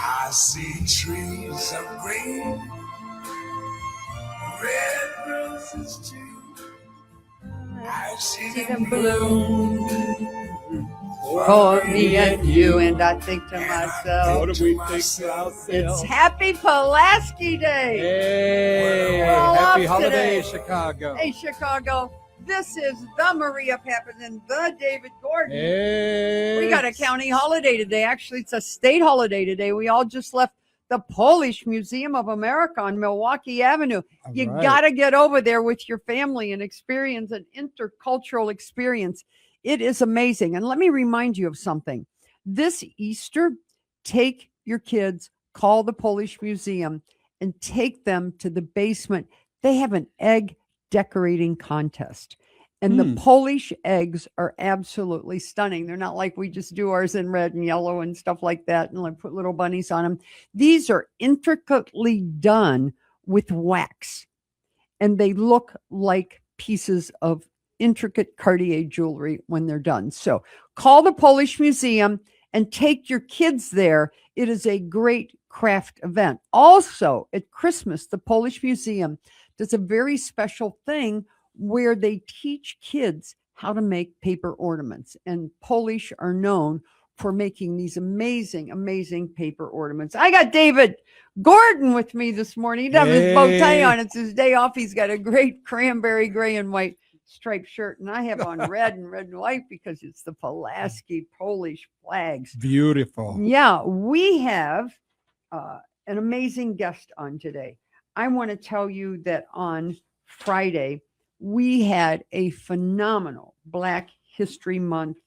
I see trees of green, red roses too. I see them bloom for me and you, and I think to myself, What do we think to ourselves? it's Happy Pulaski Day. Hey, We're all happy off holidays, today. Chicago. Hey, Chicago. This is the Maria Pappas and the David Gordon. Hey. We got a county holiday today. Actually, it's a state holiday today. We all just left the Polish Museum of America on Milwaukee Avenue. You got to get over there with your family and experience an intercultural experience. It is amazing. And let me remind you of something. This Easter, take your kids, call the Polish Museum, and take them to the basement. They have an egg decorating contest. And the Polish eggs are absolutely stunning. They're not like we just do ours in red and yellow and stuff like that and like put little bunnies on them. These are intricately done with wax. And they look like pieces of intricate Cartier jewelry when they're done. So call the Polish Museum and take your kids there. It is a great craft event. Also, at Christmas, the Polish Museum does a very special thing where they teach kids how to make paper ornaments. And Polish are known for making these amazing, amazing paper ornaments. I got David Gordon with me this morning. He doesn't have his bow tie on. It's his day off. He's got a great cranberry gray and white striped shirt. And I have on red and white because it's the Pulaski Polish flags. Beautiful. Yeah, we have an amazing guest on today. I want to tell you that on Friday, we had a phenomenal Black History Month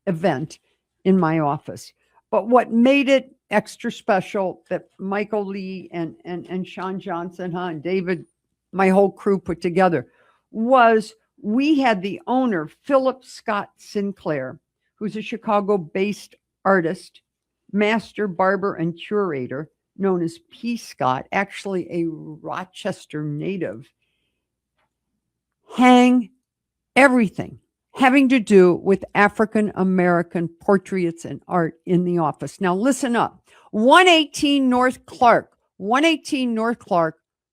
event in my office. But what made it extra special that Michael Lee and Sean Johnson, and David, my whole crew put together, was we had the owner, Philip Scott Sinclair, who's a Chicago-based artist, master barber, and curator, known as P. Scott, actually a Rochester native, hang everything having to do with African American portraits and art in the office. Now listen up. 118 North Clark,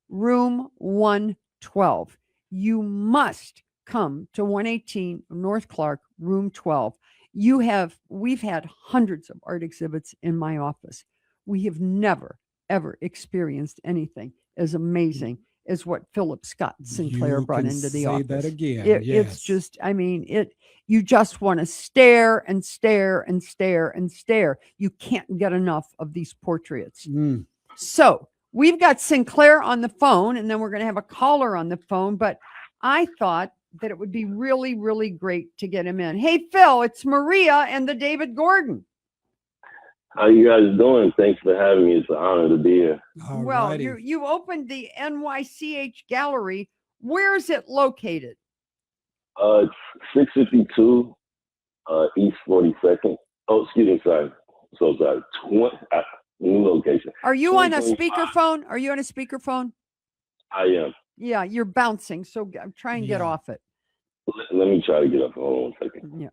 room 112. You must come to 118 North Clark, room 12. We've had hundreds of art exhibits in my office. We have never, ever experienced anything as amazing as what Philip Scott Sinclair brought into the office. That again. It's just, I mean, you just want to stare and stare and stare and stare. You can't get enough of these portraits. So we've got Sinclair on the phone, and then we're going to have a caller on the phone. But I thought that it would be really, really great to get him in. Hey, Phil, it's Maria and the David Gordon. How you guys doing? Thanks for having me. It's an honor to be here. Alrighty. Well, you opened the NYCH Gallery. Where is it located? It's 652 East 42nd. Oh, excuse me, sorry. So sorry. New location. Are you on a speakerphone? I am. Yeah, you're bouncing. So try and get off it. Let me try to get up. Hold on 1 second. Yeah.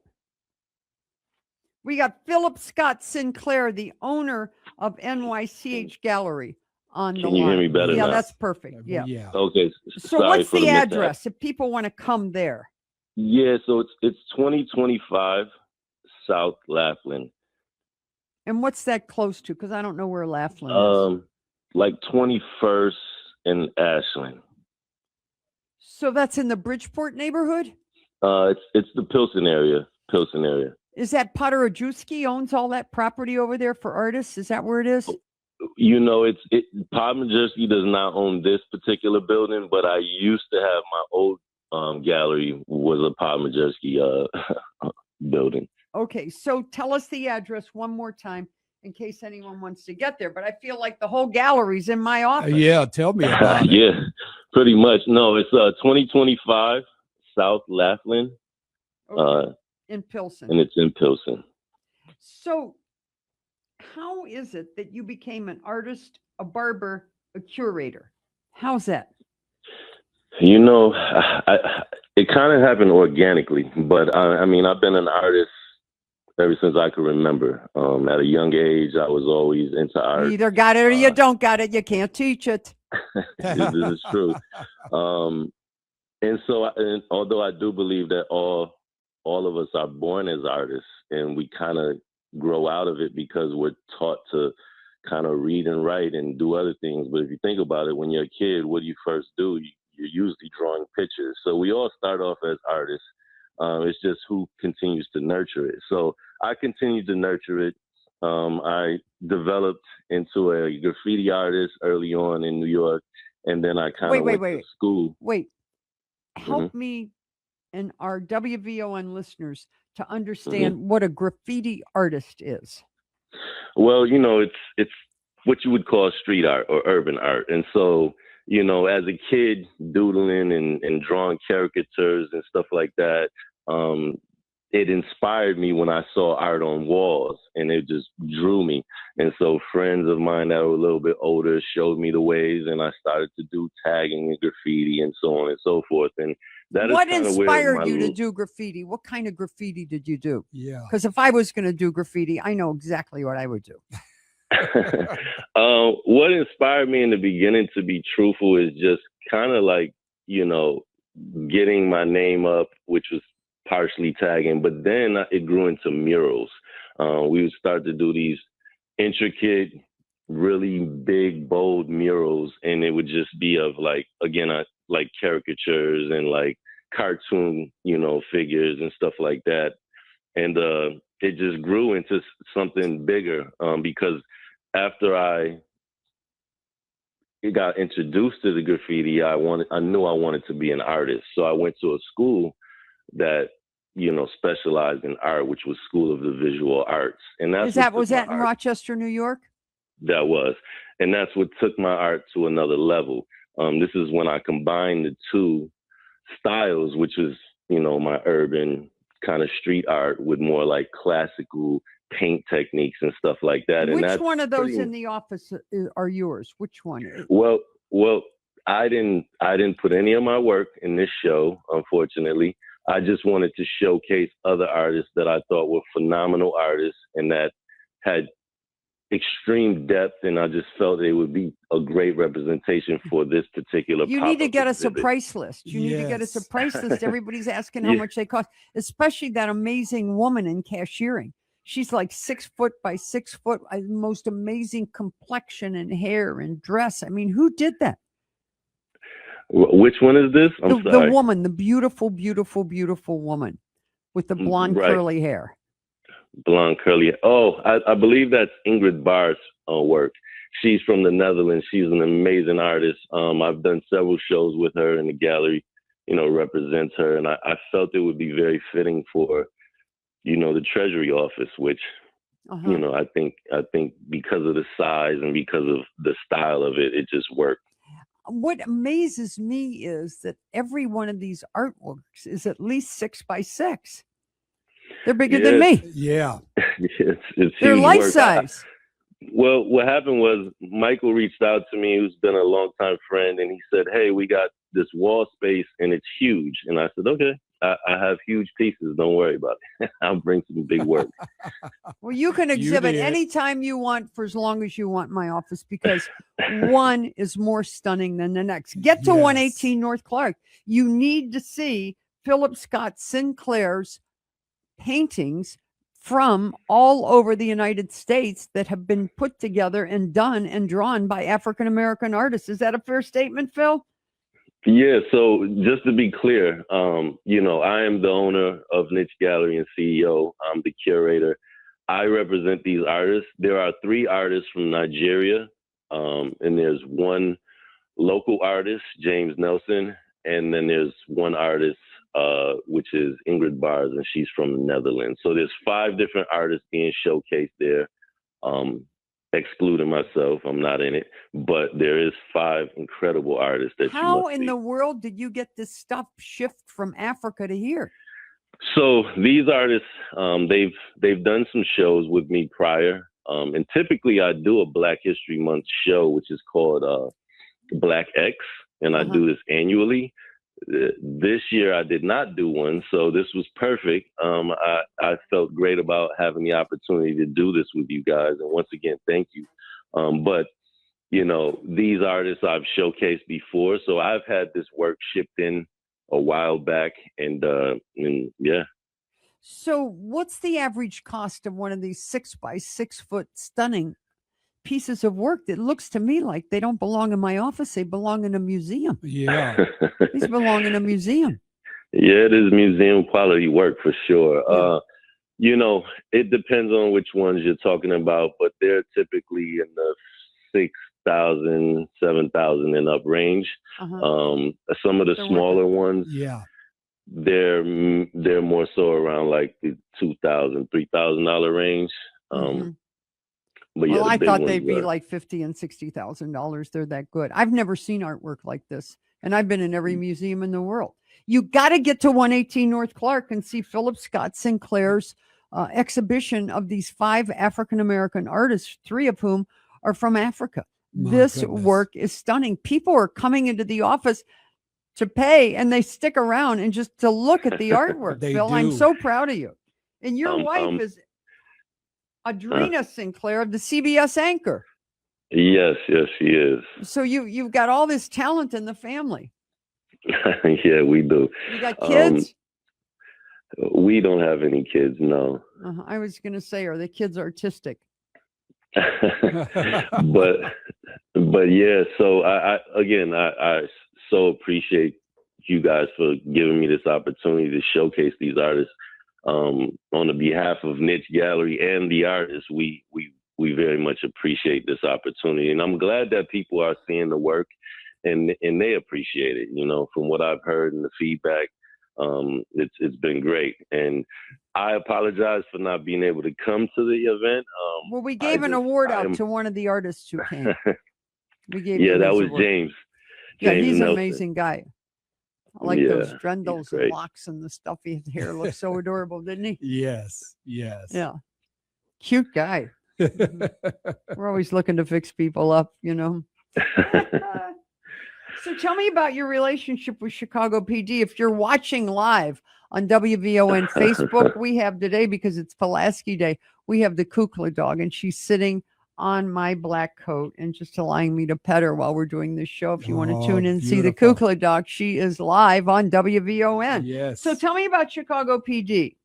We got Philip Scott Sinclair, the owner of NYCH Gallery, on the line. Can you hear me better now? Yeah, that's perfect. Yeah. Okay. So what's the address if people want to come there? Yeah, so it's 2025 South Laughlin. And what's that close to? Because I don't know where Laughlin is. Like 21st and Ashland. So that's in the Bridgeport neighborhood? It's the Pilsen area. Is that Potter Ojewski owns all that property over there for artists? Is that where it is? You know, Pod Majeski does not own this particular building, but I used to have my old gallery was a Pod Majeski building. Okay, so tell us the address one more time in case anyone wants to get there. But I feel like the whole gallery's in my office. Yeah, tell me about it. Yeah, pretty much. No, it's 2025 South Laughlin. Okay. In Pilsen. And it's in Pilsen. So how is it that you became an artist, a barber, a curator? How's that? You know, it kind of happened organically, but I mean, I've been an artist ever since I can remember. At a young age, I was always into You art. either got it or you don't got it. You can't teach it. This is true. And so, and although I do believe that all of us are born as artists, and we kind of grow out of it because we're taught to kind of read and write and do other things. But if you think about it, when you're a kid, what do you first do? You're usually drawing pictures. So we all start off as artists. It's just who continues to nurture it. So I continued to nurture it. I developed into a graffiti artist early on in New York, and then I kind of went to school. Wait, help me and our WVON listeners to understand what a graffiti artist is. Well, you know, it's what you would call street art or urban art. And so, you know, as a kid doodling and drawing caricatures and stuff like that, it inspired me when I saw art on walls, and it just drew me. And so friends of mine that were a little bit older showed me the ways, and I started to do tagging and graffiti and so on and so forth. And that what is inspired you to do graffiti? What kind of graffiti did you do? Yeah. Because if I was going to do graffiti, I know exactly what I would do. What inspired me in the beginning, to be truthful, is just kind of like, you know, getting my name up, which was partially tagging, but then it grew into murals. We would start to do these intricate, really big, bold murals, and it would just be of like, again, like caricatures and like cartoon, you know, figures and stuff like that. And it just grew into something bigger because after I got introduced to the graffiti, I knew I wanted to be an artist. So I went to a school that, you know, specialized in art, which was School of the Visual Arts. And was that in Rochester, New York? That was. And that's what took my art to another level. This is when I combined the two styles, which is, you know, my urban kind of street art with more like classical paint techniques and stuff like that. Which one of those in the office are yours? Which one? Well, I didn't put any of my work in this show, unfortunately. I just wanted to showcase other artists that I thought were phenomenal artists and that had extreme depth, and I just felt they would be a great representation for this particular. You need to get us a price list. You need to get us a price list. Everybody's asking how much they cost, especially that amazing woman in cashiering. She's like 6 foot by 6 foot, most amazing complexion and hair and dress. I mean, who did that? Which one is this? I'm sorry. The woman, the beautiful, beautiful, beautiful woman with the blonde curly hair. Blonde curly. Oh, I believe that's Ingrid Barr's work. She's from the Netherlands. She's an amazing artist. I've done several shows with her, and the gallery, you know, represents her. And I felt it would be very fitting for, you know, the Treasury office, which, you know, I think because of the size and because of the style of it, it just worked. What amazes me is that every one of these artworks is at least 6 by 6. They're bigger than me. Yeah. It's they're life size. Well, what happened was Michael reached out to me, who's been a longtime friend, and he said, "Hey, we got this wall space and it's huge." And I said, "Okay, I have huge pieces. Don't worry about it. I'll bring some big work." Well, you can exhibit anytime you want for as long as you want in my office, because one is more stunning than the next. Get to 118 North Clark. You need to see Philip Scott Sinclair's paintings from all over the United States that have been put together and done and drawn by African-American artists. Is that a fair statement, Phil? Yeah, so just to be clear, you know, I am the owner of Niche Gallery and CEO. I'm the curator. I represent these artists. There are 3 artists from Nigeria, and there's one local artist, James Nelson, and then there's one artist, which is Ingrid Bars, and she's from the Netherlands. So there's 5 different artists being showcased there. Excluding myself, I'm not in it, but there is 5 incredible artists that How in the world did you get this stuff shipped from Africa to here? So these artists, they've done some shows with me prior, and typically I do a Black History Month show, which is called Black X, and I do this annually. this year I did not do one, so this was perfect. I felt great about having the opportunity to do this with you guys, and once again, thank you. But these artists I've showcased before, so I've had this work shipped in a while back, and yeah. So, what's the average cost of one of these 6-by-6 foot stunning pieces of work that looks to me like they don't belong in my office? They belong in a museum. Yeah. These belong in a museum. Yeah, it is museum quality work for sure. Yeah. It depends on which ones you're talking about, but they're typically in the 6,000, 7,000 and up range. Some of the smaller ones, Yeah. they're more so around like the $2,000, $3,000 range. But yeah, well, I big thought ones they'd be are- like $50,000 and $60,000. They're that good. I've never seen artwork like this, and I've been in every museum in the world. You got to get to 118 North Clark and see Philip Scott Sinclair's exhibition of these 5 African American artists, 3 of whom are from Africa. My This goodness. work is stunning. People are coming into the office to pay, and they stick around and just to look at the artwork. They Phil, I'm do. so proud of you. And your wife is Adrena Sinclair of the CBS anchor. Yes, she is. So you've got all this talent in the family. Yeah, we do. You got kids? We don't have any kids, no. I was going to say, are the kids artistic? but yeah, so I so appreciate you guys for giving me this opportunity to showcase these artists. On the behalf of Niche Gallery and the artists, we very much appreciate this opportunity, and I'm glad that people are seeing the work and they appreciate it. From what I've heard and the feedback, it's been great. And I apologize for not being able to come to the event. Well, we gave an award out to one of the artists who came. We gave yeah, him that his was award. James. Yeah, James he's an Nelson. amazing guy. I like those Yeah, drendels he's and great. locks and the stuff. His hair looks so adorable, didn't he? Yes. Yeah. Cute guy. We're always looking to fix people up, So tell me about your relationship with Chicago PD. If you're watching live on WVON Facebook, we have today, because it's Pulaski Day, we have the Kukla dog, and she's sitting on my black coat and just allowing me to pet her while we're doing this show. If you want to tune in and see the beautiful. Kukla dog, she is live on WVON. Yes. So tell me about Chicago PD.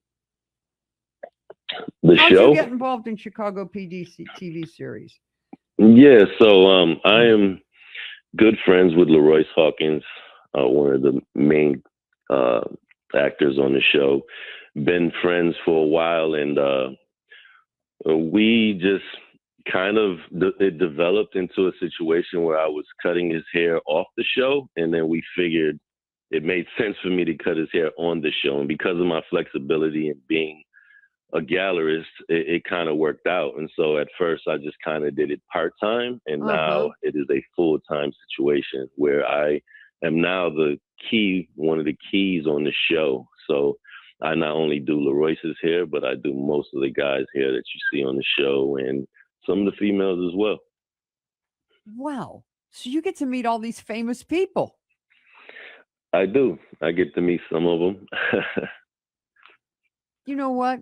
The How'd show? you get involved in Chicago PD TV series? Yeah, so I am good friends with LaRoyce Hawkins, one of the main actors on the show. Been friends for a while, and we just kind of it developed into a situation where I was cutting his hair off the show, and then we figured it made sense for me to cut his hair on the show. And because of my flexibility and being a gallerist, it kind of worked out. And so at first I just kind of did it part-time, and now it is a full-time situation where I am now one of the keys on the show. So I not only do LaRoyce's hair, but I do most of the guys' hair that you see on the show, and some of the females as well. Wow. So you get to meet all these famous people. I do. I get to meet some of them. You know what?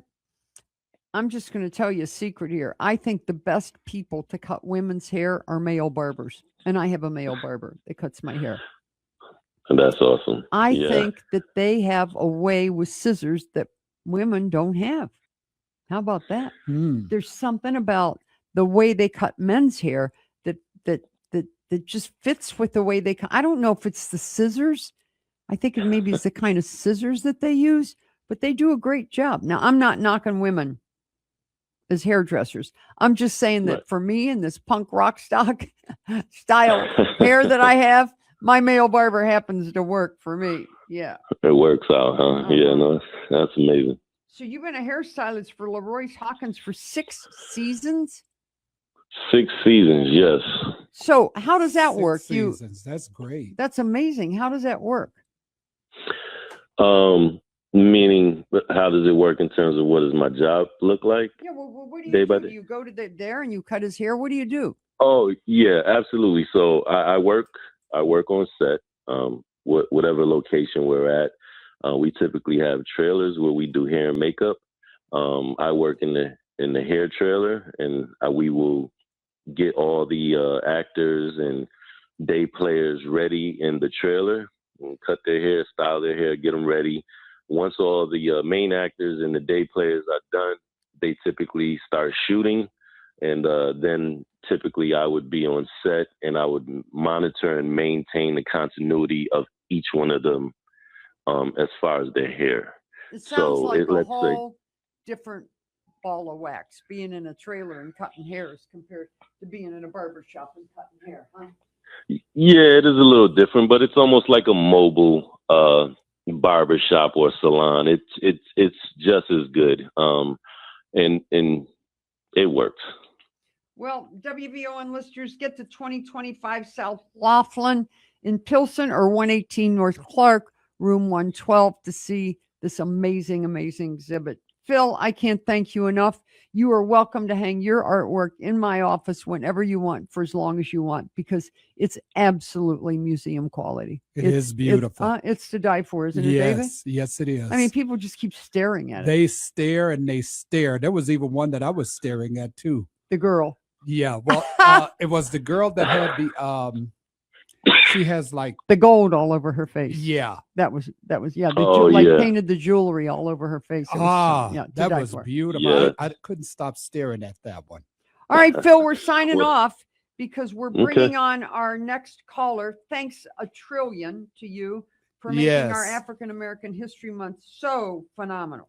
I'm just going to tell you a secret here. I think the best people to cut women's hair are male barbers. And I have a male barber that cuts my hair. And that's awesome. I think that they have a way with scissors that women don't have. How about that? There's something about the way they cut men's hair that just fits with the way they cut. I don't know if it's the scissors. I think it maybe it's the kind of scissors that they use, but they do a great job. Now, I'm not knocking women as hairdressers. I'm just saying that for me in this punk rock style hair that I have, my male barber happens to work for me. Yeah. It works out, huh? Yeah, no, that's amazing. So you've been a hairstylist for LaRoyce Hawkins for 6 seasons? 6 seasons, yes. So how does that 6 work? seasons. That's great. That's amazing. How does that work? Meaning, how does it work in terms of what does my job look like? Yeah, well, what do day you by do? day? You go to there and you cut his hair. What do you do? Oh, yeah, absolutely. So I work on set whatever location we're at. We typically have trailers where we do hair and makeup. I work in the hair trailer, and we will get all the actors and day players ready in the trailer, and cut their hair, style their hair, get them ready. Once all the main actors and the day players are done, they typically start shooting, and then typically I would be on set, and I would monitor and maintain the continuity of each one of them as far as their hair. It sounds like a whole different ball of wax being in a trailer and cutting hairs compared to being in a barber shop and cutting hair, huh? Yeah, it is a little different, but it's almost like a mobile barber shop or salon. It's just as good, and it works. Well, WVON listeners, get to 2025 South Laughlin in Pilsen or 118 North Clark, room 112, to see this amazing exhibit. Phil, I can't thank you enough. You are welcome to hang your artwork in my office whenever you want, for as long as you want, because it's absolutely museum quality. It is beautiful. It's to die for, isn't it, David? Yes, it is. I mean, people just keep staring at it. They stare and they stare. There was even one that I was staring at too. The girl. Yeah, well, it was the girl that had the she has like the gold all over her face. Yeah, that was yeah. Painted the jewelry all over her face. That was beautiful. Yeah. I couldn't stop staring at that one. All right, Phil, we're signing off because we're bringing on our next caller. Thanks a trillion to you for making our African American History Month so phenomenal.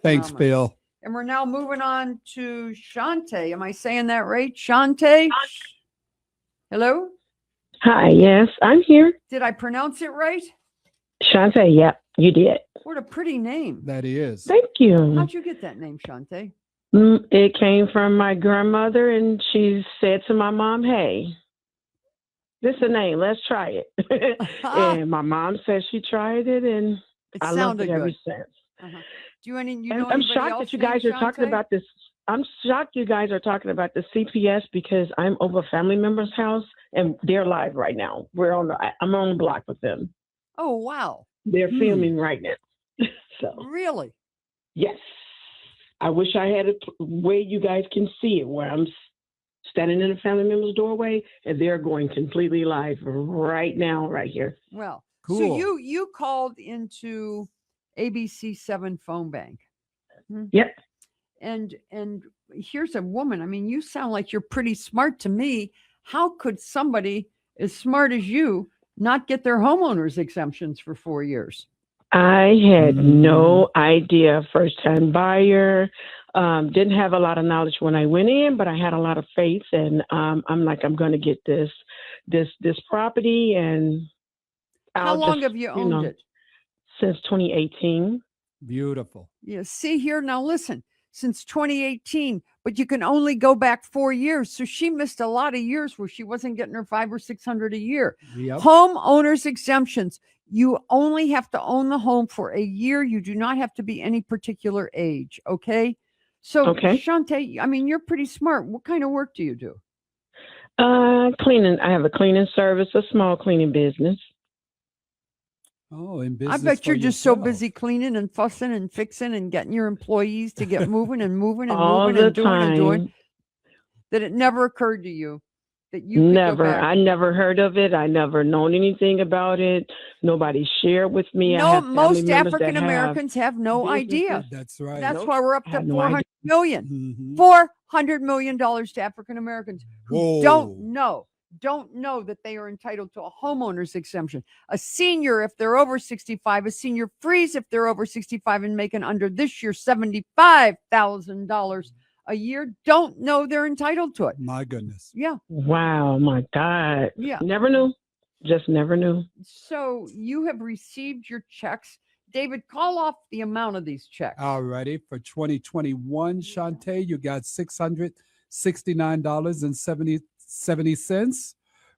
Thanks, Phil. And we're now moving on to Shante. Am I saying that right? Shante? Hello? Hi, yes, I'm here. Did I pronounce it right? Shante, yep, you did. What a pretty name. That is. Thank you. How'd you get that name, Shante? It came from my grandmother, and she said to my mom, hey, this is a name, let's try it. And my mom said she tried it, and I loved it ever since. Do you I'm shocked that you guys are talking about this. I'm shocked you guys are talking about the CPS because I'm over a family member's house and they're live right now. I'm on the block with them. Oh, wow. They're filming right now. So really? Yes. I wish I had a way you guys can see it where I'm standing in a family member's doorway and they're going completely live right now, right here. Well, cool. So you called into ABC 7 phone bank. Yep. And here's a woman. I mean, you sound like you're pretty smart to me. How could somebody as smart as you not get their homeowners exemptions for 4 years? I had no idea. First time buyer. Didn't have a lot of knowledge when I went in, but I had a lot of faith, and I'm like, I'm going to get this property. And how long have you owned it? Since 2018. Beautiful. Yeah. See here now. Listen. Since 2018, but you can only go back 4 years. So she missed a lot of years where she wasn't getting her $500 or $600 a year. Yep. Homeowners exemptions. You only have to own the home for a year. You do not have to be any particular age. Okay. So Shante, I mean, you're pretty smart. What kind of work do you do? Cleaning. I have a cleaning service, a small cleaning business. Oh, in business. I bet you're just so busy cleaning and fussing and fixing and getting your employees to get moving and moving and moving and doing that it never occurred to you that you could never. Go back. I never heard of it. I never known anything about it. Nobody shared with me. No, most African Americans have no idea. That's right. That's why we're up to $400 million. $400 million to African Americans who don't know that they are entitled to a homeowner's exemption. A senior, if they're over 65, a senior freeze if they're over 65 and making under this year $75,000 a year, don't know they're entitled to it. My goodness. Yeah. Wow. My God. Yeah. Never knew. Just never knew. So you have received your checks. David, call off the amount of these checks. All righty. For 2021, Shante, you got $669.70.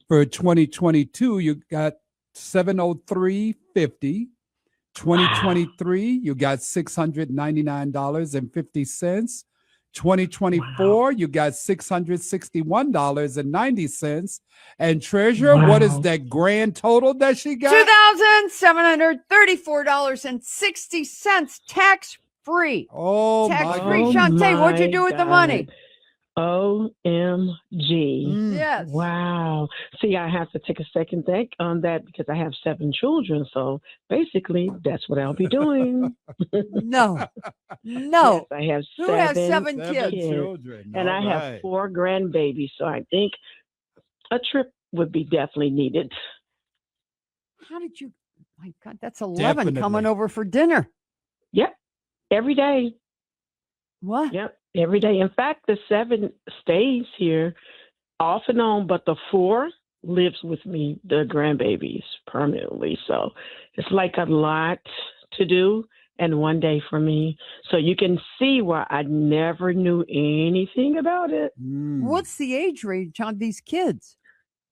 For 2022, you got $703.50. 2023, you got $699.50. 2024, you got $661.90. And Treasure, what is Wow. that grand total that she got? $2,734.60 tax free. Oh, Tax my free. Oh Shantae, what'd you my do with the money? OMG. Yes. Wow. See, I have to take a second think on that because I have 7 children. So basically, that's what I'll be doing. No. Yes, I have Who has 7 7 kids? children. and I have 4 grandbabies. So I think a trip would be definitely needed. How did you? My God, that's 11 coming Definitely. over for dinner. Yep. Every day. What? Yep. Every day. In fact, the 7 stays here off and on, but the 4 lives with me, the grandbabies, permanently. So it's like a lot to do and one day for me. So you can see why I never knew anything about it. What's the age range on these kids?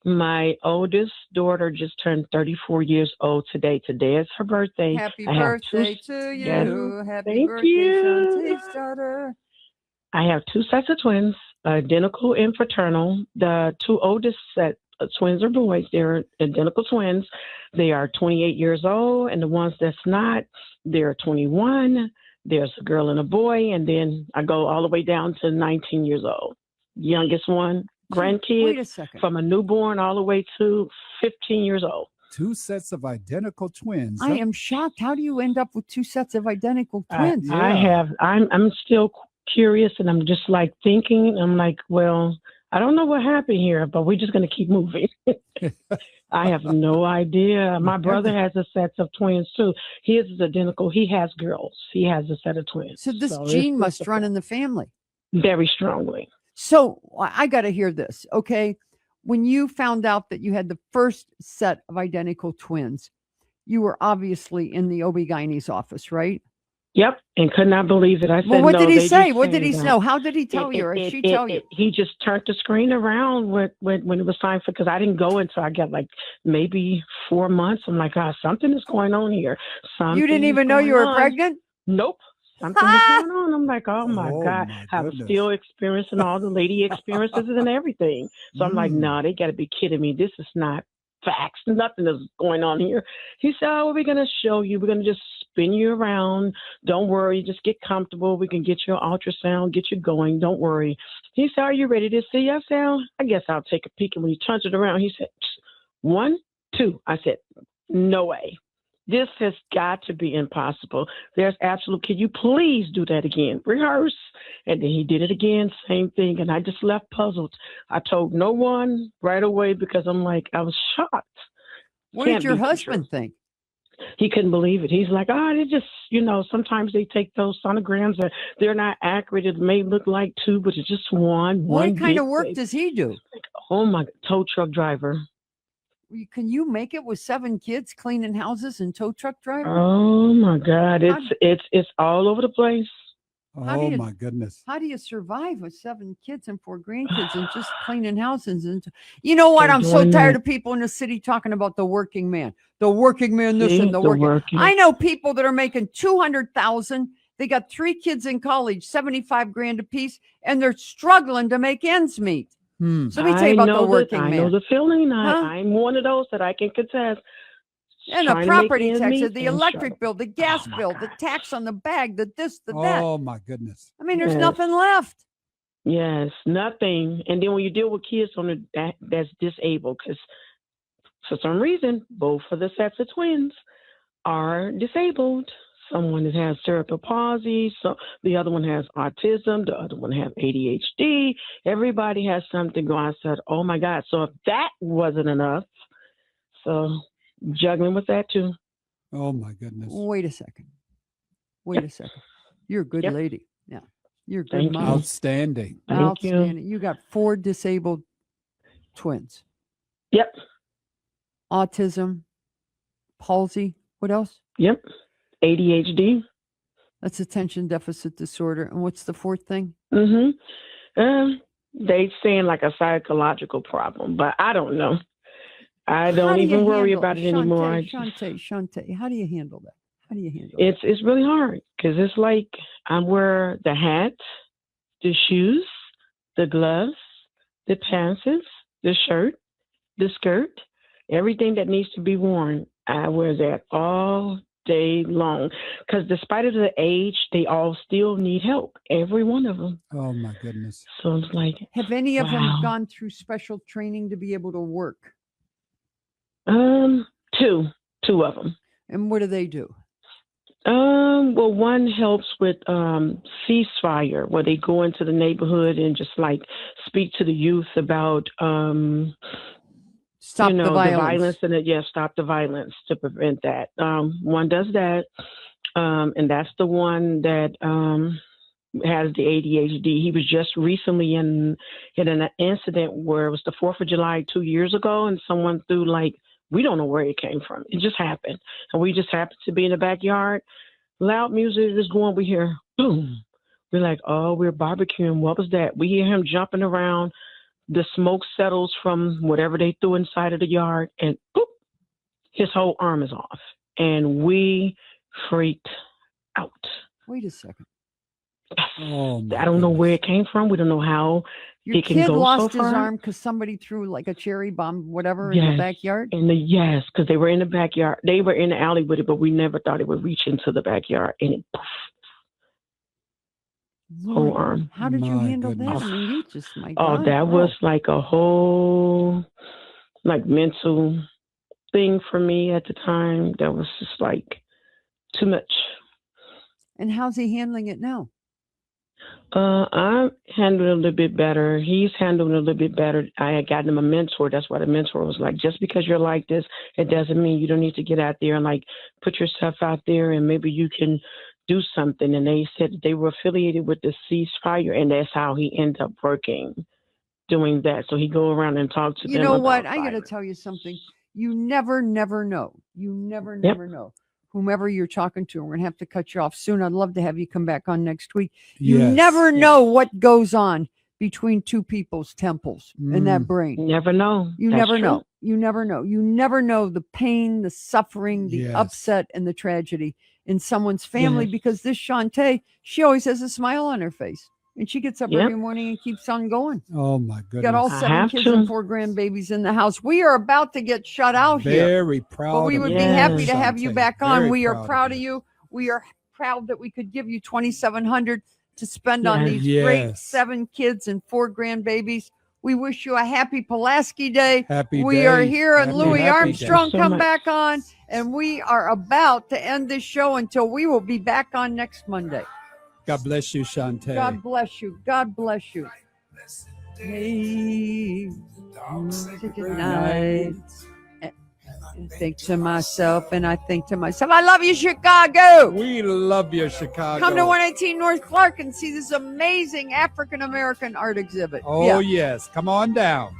My oldest daughter just turned 34 years old today. Today is her birthday. Happy I have birthday two- to you. Yes. Happy Thank birthday, you. Shantae's daughter. I have 2 sets of twins, identical and fraternal. The 2 oldest set of twins are boys. They're identical twins. They are 28 years old, and the ones that's not, they're 21. There's a girl and a boy, and then I go all the way down to 19 years old. Youngest one, Wait grandkids, a second. from a newborn all the way to 15 years old. 2 sets of identical twins. I am shocked. How do you end up with 2 sets of identical twins? I'm still curious, and I'm just like thinking, I'm like, well, I don't know what happened here, but we're just going to keep moving. I have no idea. My brother has a set of twins too. His is identical. He has girls. He has a set of twins. So this it's gene just must run in the family. very strongly. So I got to hear this, okay? When you found out that you had the first set of identical twins, you were obviously in the OB-GYN's office, right? Yep, and could not believe it. I said, Well, what no, did he they say? just What did saying he that. know? How did he tell you, or she tell you? He just turned the screen around when it was time for, because I didn't go until I got like maybe 4 months. I'm like, something is going on here. You didn't even know you were pregnant? Nope. Something was going on. I'm like, oh my Oh, God. my I'm goodness. still experiencing all the lady experiences and everything. So I'm like, no, they got to be kidding me. This is not facts. Nothing is going on here. He said, oh, we're going to show you. We're going to just spin you around. Don't worry. Just get comfortable. We can get your ultrasound, get you going. Don't worry. He said, are you ready to see? I said, I guess I'll take a peek. And when he turns it around, he said, 1, 2. I said, no way. This has got to be impossible. There's absolute, can you please do that again? Rehearse. And then he did it again, same thing. And I just left puzzled. I told no one right away because I'm like, I was shocked. What Can't did your be for husband sure. think? He couldn't believe it. He's like, they just, sometimes they take those sonograms and they're not accurate. It may look like 2, but it's just one. What kind of big work thing. does he do? Oh my, tow truck driver. Can you make it with 7 kids, cleaning houses and tow truck driver? Oh my God. It's all over the place. How do Oh, you- my goodness. How do you survive with 7 kids and 4 grandkids and just cleaning houses? And you know what? They're I'm so doing tired that. of people in the city talking about the working man. The working man, this See, and the the working. working. I know people that are making $200,000. They got 3 kids in college, 75 grand a piece, and they're struggling to make ends meet. So let me tell you about the working I man. know the feeling. Huh? I'm one of those that I can contest. And the Trying to make property ends taxes, meet the and electric struggle. bill, the gas my bill, God. the tax on the bag, the this, the that. Oh, my goodness. I mean, there's Yes. nothing left. Yes, nothing. And then when you deal with kids that's disabled, because for some reason, both of the sets of twins are disabled. Someone that has cerebral palsy, so the other one has autism, the other one has ADHD. Everybody has something going. I said, oh my God. So if that wasn't enough, so juggling with that too. Oh, my goodness. Wait a second. Wait a second. You're a good Yep. lady. Yeah. You're a good Thank you. mom. Outstanding. Thank you. Outstanding. You got 4 disabled twins. Yep. Autism, palsy. What else? Yep. ADHD. That's attention deficit disorder. And what's the 4th thing? They saying like a psychological problem, but I don't know. I How don't do you even worry handle- about it anymore. Shantae, how do you handle that? How do you handle it? It's really hard because it's like I'm wear the hat the shoes, the gloves, the pants, the shirt, the skirt, everything that needs to be worn. I wear that all day long because despite of the age, they all still need help. Every one of them. Oh my goodness. So it's like, Have any of them wow. gone through special training to be able to work? Two of them. And what do they do? Well, one helps with ceasefire, where they go into the neighborhood and just like speak to the youth about Stop the the violence. and stop the violence to prevent that. One does that, and that's the one that has the ADHD. He was just recently in an incident where it was the 4th of July 2 years ago, and someone threw we don't know where it came from. It just happened, and we just happened to be in the backyard. Loud music is going. We hear boom. We're like, oh, we're barbecuing. What was that? We hear him jumping around. The smoke settles from whatever they threw inside of the yard, and boop, his whole arm is off. And we freaked out. Wait a second. Oh my I don't know goodness. where it came from. We don't know how Your it can kid go lost so his far. arm because somebody threw like a cherry bomb, whatever, in the Yes. backyard? Yes, because they were in the backyard. They were in the alley with it, but we never thought it would reach into the backyard. And it, poof, whole Lord, arm. how did you My handle goodness. that? I mean, you just, my Oh, God. that wow. was like a whole mental thing for me at the time. That was just too much. And how's he handling it now? I'm handling it a little bit better. He's handling it a little bit better. I had gotten him a mentor. That's why the mentor was like, just because you're like this, it doesn't mean you don't need to get out there and put yourself out there and maybe you can do something. And they said they were affiliated with the ceasefire, and that's how he ended up doing that. So he go around and talk to them. You know what? about I got to violence. tell you something. You never know. You never know. Whomever you're talking to, we're going to have to cut you off soon. I'd love to have you come back on next week. You Yes. never know what goes on between two people's temples and that brain. You never know. You That's never true. know. You never know. You never know the pain, the suffering, the Yes. upset, and the tragedy in someone's family Yes. because this Shantae, she always has a smile on her face. And she gets up Yep. every morning and keeps on going. Oh my goodness. Got all I 7 have kids to. and 4 grandbabies in the house. We are about to get shut out here. Very proud. But we of would you, be happy to Shantae. have you back on. Very We are proud of you. We are proud that we could give you $2,700 to spend on these great Yes. 7 kids and 4 grandbabies. We wish you a happy Pulaski Day. Happy We day. are here, and Happy, Louis happy Armstrong day. come So much. back on, and we are about to end this show until we will be back on next Monday. Day. God bless you, Shantae. God bless you. God bless you. Hey, good night. And think to myself, I love you, Chicago. We love you, Chicago. Come to 118 North Clark and see this amazing African American art exhibit. Oh, Yeah. yes. Come on down.